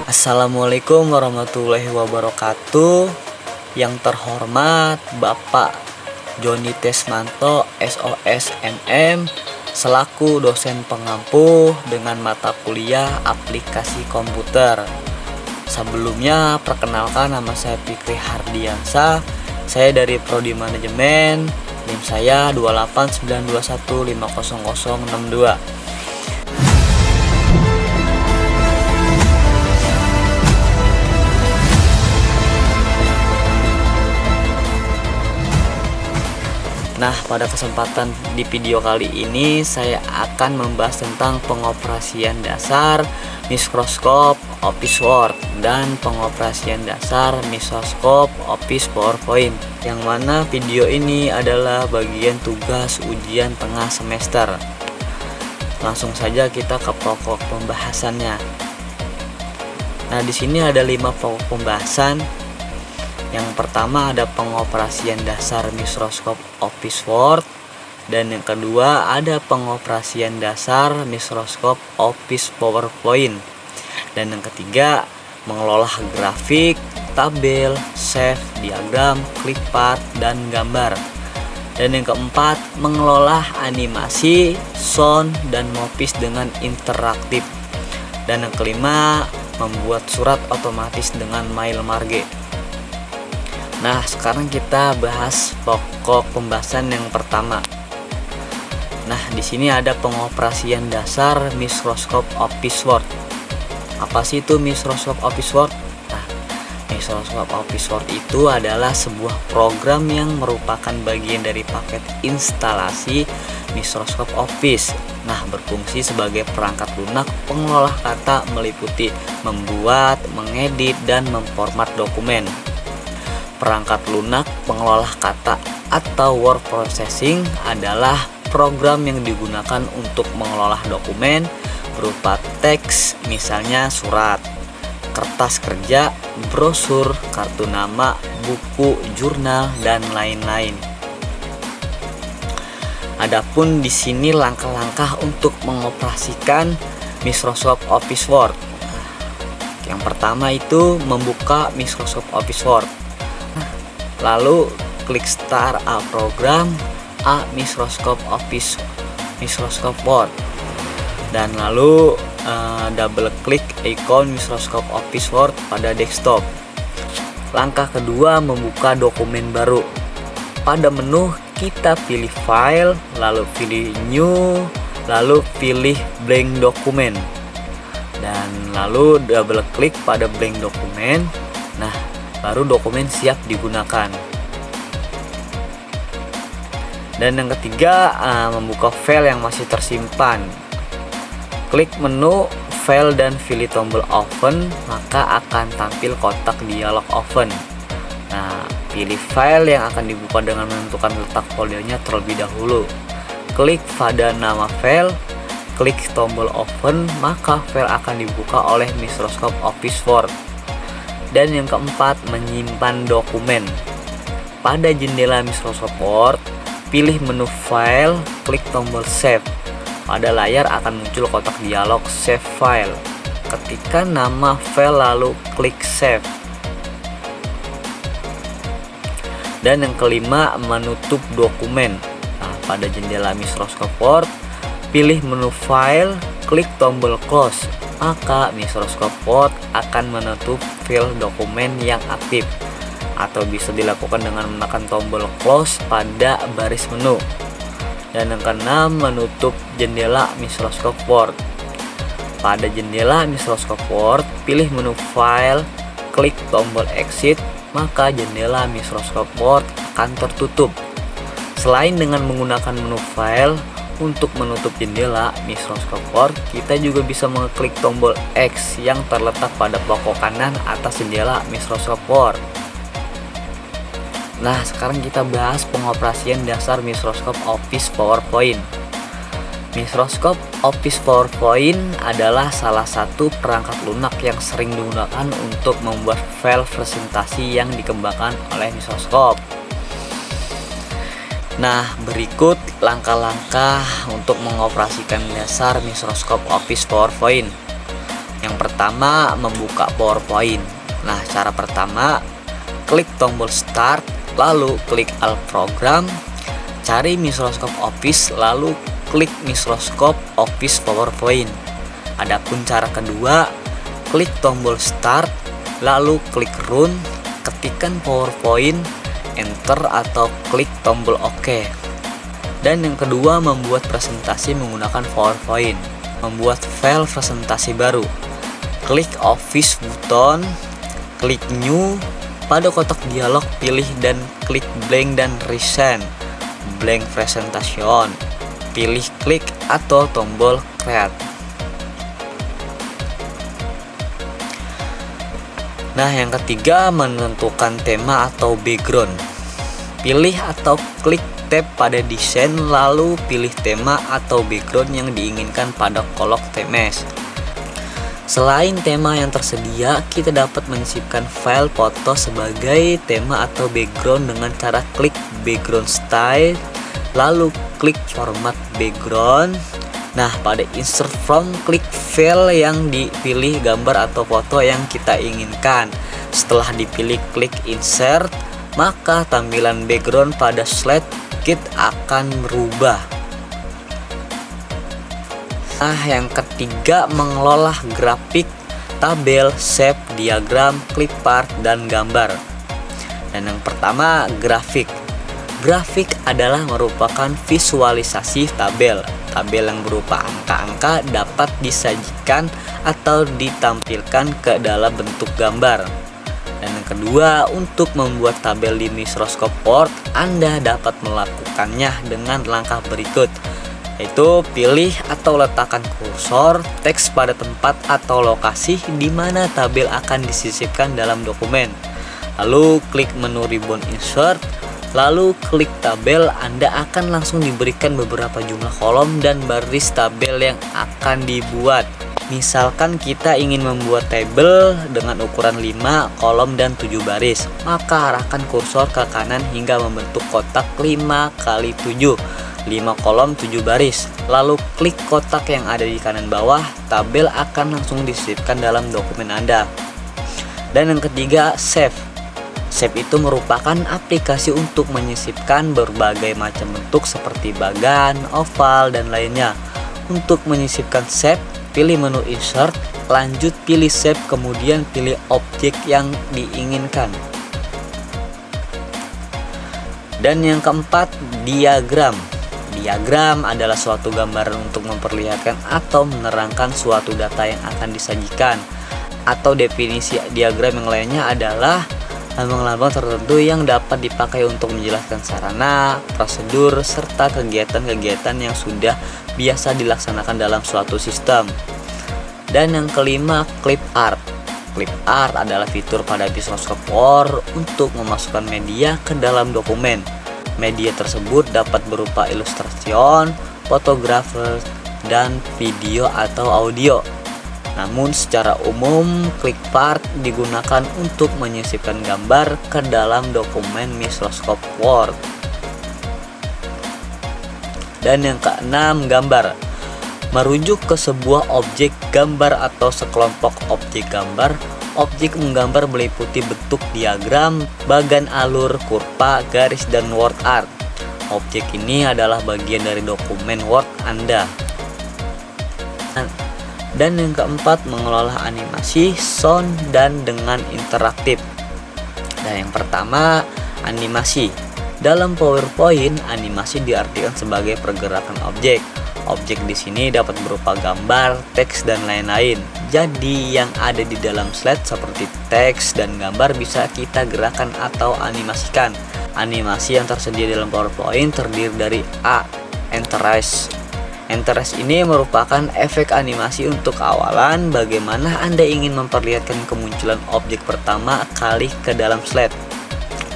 Assalamualaikum warahmatullahi wabarakatuh. Yang terhormat Bapak Joni Tesmanto SOS MM selaku dosen pengampu dengan mata kuliah aplikasi komputer. Sebelumnya perkenalkan, nama saya Fikri Hardiansa. Saya dari Prodi Manajemen. NIM saya 28921500062. Nah, pada kesempatan di video kali ini saya akan membahas tentang pengoperasian dasar mikroskop Office Word dan pengoperasian dasar mikroskop Office PowerPoint, yang mana video ini adalah bagian tugas ujian tengah semester. Langsung saja kita ke pokok pembahasannya. Nah, di sini ada 5 pokok pembahasan. Yang pertama ada pengoperasian dasar mikroskop Office Word, dan yang kedua ada pengoperasian dasar mikroskop Office PowerPoint, dan yang ketiga mengelola grafik, tabel, chart, diagram, clipart, dan gambar, dan yang keempat mengelola animasi, sound, dan movies dengan interaktif, dan yang kelima membuat surat otomatis dengan Mailmarge. Nah, sekarang kita bahas pokok pembahasan yang pertama. Nah, di sini ada pengoperasian dasar mikroskop Office Word. Apa sih itu mikroskop Office Word? Nah, mikroskop Office Word itu adalah sebuah program yang merupakan bagian dari paket instalasi mikroskop Office. Nah, berfungsi sebagai perangkat lunak pengolah kata meliputi membuat, mengedit, dan memformat dokumen. Perangkat lunak pengelola kata atau word processing adalah program yang digunakan untuk mengelola dokumen berupa teks, misalnya surat, kertas kerja, brosur, kartu nama, buku, jurnal, dan lain-lain. Adapun di sini langkah-langkah untuk mengoperasikan Microsoft Office Word. Yang pertama itu membuka Microsoft Office Word. Lalu klik Start a Program, Microsoft Office Microsoft Word, dan lalu double klik icon Microsoft Office Word pada desktop. Langkah kedua membuka dokumen baru. Pada menu kita pilih File, lalu pilih New, lalu pilih Blank Document, dan lalu double klik pada blank dokumen. Nah, baru dokumen siap digunakan. Dan yang ketiga, membuka file yang masih tersimpan. Klik menu File dan pilih tombol Open, maka akan tampil kotak dialog Open. Nah, pilih file yang akan dibuka dengan menentukan letak foldernya terlebih dahulu. Klik pada nama file, klik tombol Open, maka file akan dibuka oleh Microsoft Office Word. Dan yang keempat, menyimpan dokumen. Pada jendela Microsoft Word, pilih menu File, klik tombol Save. Pada layar akan muncul kotak dialog Save File. Ketikkan nama file lalu klik Save. Dan yang kelima, menutup dokumen. Nah, pada jendela Microsoft Word, pilih menu File, klik tombol Close. Maka Microsoft Word akan menutup file dokumen yang aktif, atau bisa dilakukan dengan menekan tombol close pada baris menu. Dan yang keenam, menutup jendela Microsoft Word. Pada jendela Microsoft Word, pilih menu File, klik tombol Exit, maka jendela Microsoft Word akan tertutup. Selain dengan menggunakan menu File, untuk menutup jendela Microsoft Word, kita juga bisa mengeklik tombol X yang terletak pada pokok kanan atas jendela Microsoft Word. Nah, sekarang kita bahas pengoperasian dasar Microsoft Office PowerPoint. Microsoft Office PowerPoint adalah salah satu perangkat lunak yang sering digunakan untuk membuat file presentasi yang dikembangkan oleh Microsoft. Nah, berikut langkah-langkah untuk mengoperasikan dasar Microsoft Office PowerPoint. Yang pertama, membuka PowerPoint. Nah, cara pertama, klik tombol Start, lalu klik All Program, cari Microsoft Office, lalu klik Microsoft Office PowerPoint. Adapun cara kedua, klik tombol Start, lalu klik Run, ketikkan PowerPoint, Enter atau klik tombol OK. Dan yang kedua, membuat presentasi menggunakan PowerPoint. Membuat file presentasi baru. Klik Office button, klik New, pada kotak dialog pilih dan klik Blank dan Resend. Blank Presentation. Pilih klik atau tombol Create. Nah, yang ketiga, menentukan tema atau background. Pilih atau klik tab pada desain, lalu pilih tema atau background yang diinginkan pada kolom TMS. Selain tema yang tersedia, kita dapat menyisipkan file foto sebagai tema atau background dengan cara klik background style, lalu klik format background. Nah, pada insert from, klik file yang dipilih gambar atau foto yang kita inginkan. Setelah dipilih, klik insert, maka tampilan background pada slide akan berubah. Nah, yang ketiga, mengelola grafik, tabel, shape, diagram, clipart, dan gambar. Dan yang pertama, grafik. Grafik adalah merupakan visualisasi tabel. Tabel yang berupa angka-angka dapat disajikan atau ditampilkan ke dalam bentuk gambar. Dan yang kedua, untuk membuat tabel di Microsoft Word, Anda dapat melakukannya dengan langkah berikut, yaitu pilih atau letakkan kursor teks pada tempat atau lokasi di mana tabel akan disisipkan dalam dokumen. Lalu klik menu ribbon insert, lalu klik tabel. Anda akan langsung diberikan beberapa jumlah kolom dan baris tabel yang akan dibuat. Misalkan kita ingin membuat tabel dengan ukuran 5 kolom dan 7 baris, maka arahkan kursor ke kanan hingga membentuk kotak 5x7, 5 kolom 7 baris. Lalu klik kotak yang ada di kanan bawah, tabel akan langsung disisipkan dalam dokumen Anda. Dan yang ketiga, save. Save itu merupakan aplikasi untuk menyisipkan berbagai macam bentuk seperti bagan, oval, dan lainnya. Untuk menyisipkan save, pilih menu insert, lanjut pilih save, kemudian pilih objek yang diinginkan. Dan yang keempat, diagram. Diagram adalah suatu gambaran untuk memperlihatkan atau menerangkan suatu data yang akan disajikan. Atau definisi diagram yang lainnya adalah lambang-lambang tertentu yang dapat dipakai untuk menjelaskan sarana, prosedur, serta kegiatan-kegiatan yang sudah biasa dilaksanakan dalam suatu sistem. Dan yang kelima, clip art. Clip art adalah fitur pada Microsoft Word untuk memasukkan media ke dalam dokumen. Media tersebut dapat berupa ilustrasi, fotografer, dan video atau audio. Namun secara umum, clip art digunakan untuk menyisipkan gambar ke dalam dokumen Microsoft Word. Dan yang keenam, gambar. Merujuk ke sebuah objek gambar atau sekelompok objek gambar. Objek menggambar meliputi bentuk diagram, bagan alur, kurva, garis, dan word art. Objek ini adalah bagian dari dokumen Word Anda. Dan yang keempat, mengelola animasi, sound, dan dengan interaktif. Dan yang pertama, animasi. Dalam PowerPoint, animasi diartikan sebagai pergerakan objek. Objek di sini dapat berupa gambar, teks, dan lain-lain. Jadi yang ada di dalam slide seperti teks dan gambar bisa kita gerakan atau animasikan. Animasi yang tersedia dalam PowerPoint terdiri dari A. Interest. Interest ini merupakan efek animasi untuk awalan bagaimana Anda ingin memperlihatkan kemunculan objek pertama kali ke dalam slide.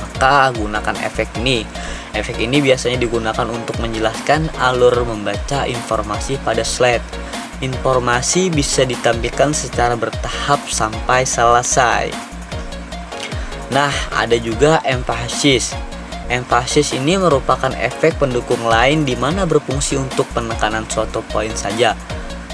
Maka gunakan efek ini. Efek ini biasanya digunakan untuk menjelaskan alur membaca informasi pada slide. Informasi bisa ditampilkan secara bertahap sampai selesai. Nah, ada juga emphasis. Emphasis ini merupakan efek pendukung lain di mana berfungsi untuk penekanan suatu poin saja.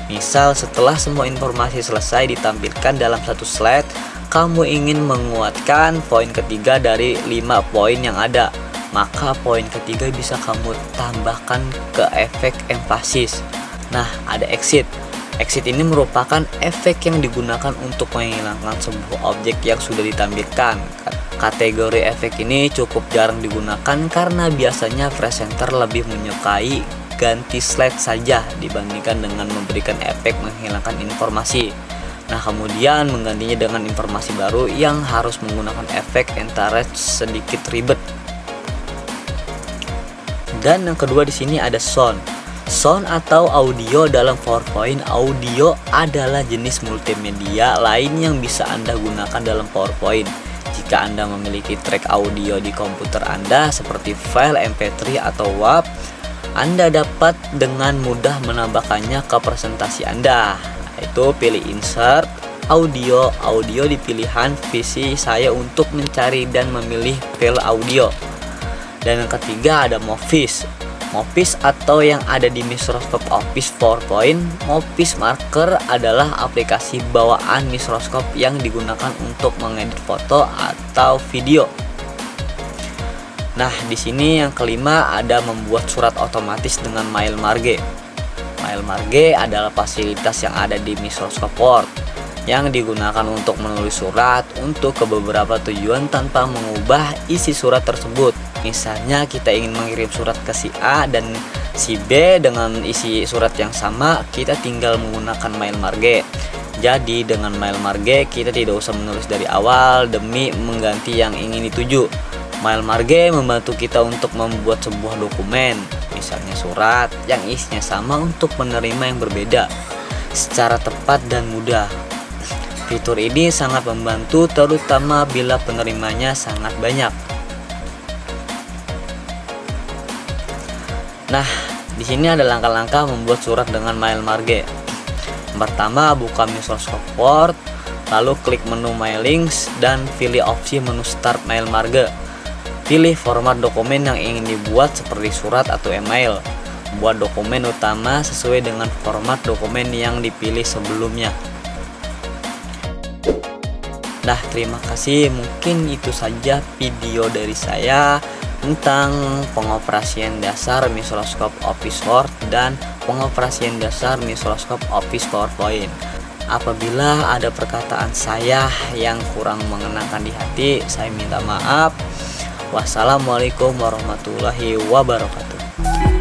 Misal setelah semua informasi selesai ditampilkan dalam satu slide, kamu ingin menguatkan poin ketiga dari 5 poin yang ada, maka poin ketiga bisa kamu tambahkan ke efek emphasis. Nah, ada exit. Exit ini merupakan efek yang digunakan untuk menghilangkan sebuah objek yang sudah ditampilkan. Kategori efek ini cukup jarang digunakan karena biasanya presenter lebih menyukai ganti slide saja dibandingkan dengan memberikan efek menghilangkan informasi. Nah, kemudian menggantinya dengan informasi baru yang harus menggunakan efek antara sedikit ribet. Dan yang kedua di sini ada sound. Sound atau audio dalam PowerPoint. Audio adalah jenis multimedia lain yang bisa Anda gunakan dalam PowerPoint. Jika Anda memiliki track audio di komputer Anda seperti file MP3 atau WAV, Anda dapat dengan mudah menambahkannya ke presentasi Anda. Yaitu pilih insert audio di pilihan visi saya untuk mencari dan memilih file audio. Dan yang ketiga ada Movies. Movies atau yang ada di Microsoft Office PowerPoint. Movies Marker adalah aplikasi bawaan Microsoft yang digunakan untuk mengedit foto atau video. Nah, di sini yang kelima ada membuat surat otomatis dengan Mailmarge. Mailmarge adalah fasilitas yang ada di Microsoft Word yang digunakan untuk menulis surat untuk ke beberapa tujuan tanpa mengubah isi surat tersebut. Misalnya kita ingin mengirim surat ke si A dan si B dengan isi surat yang sama, kita tinggal menggunakan Mailmarge. Jadi dengan Mailmarge kita tidak usah menulis dari awal demi mengganti yang ingin dituju. Mailmarge membantu kita untuk membuat sebuah dokumen, misalnya surat yang isinya sama untuk penerima yang berbeda secara tepat dan mudah. Fitur ini sangat membantu terutama bila penerimanya sangat banyak. Nah, di sini ada langkah-langkah membuat surat dengan Mailmarge. Pertama, buka Microsoft Word, lalu klik menu Mailings dan pilih opsi menu Start Mailmarge. Pilih format dokumen yang ingin dibuat seperti surat atau email. Buat dokumen utama sesuai dengan format dokumen yang dipilih sebelumnya. Nah, terima kasih. Mungkin itu saja video dari saya tentang pengoperasian dasar Microsoft Office Word dan pengoperasian dasar Microsoft Office PowerPoint. Apabila ada perkataan saya yang kurang mengenakan di hati, saya minta maaf. Wassalamualaikum warahmatullahi wabarakatuh.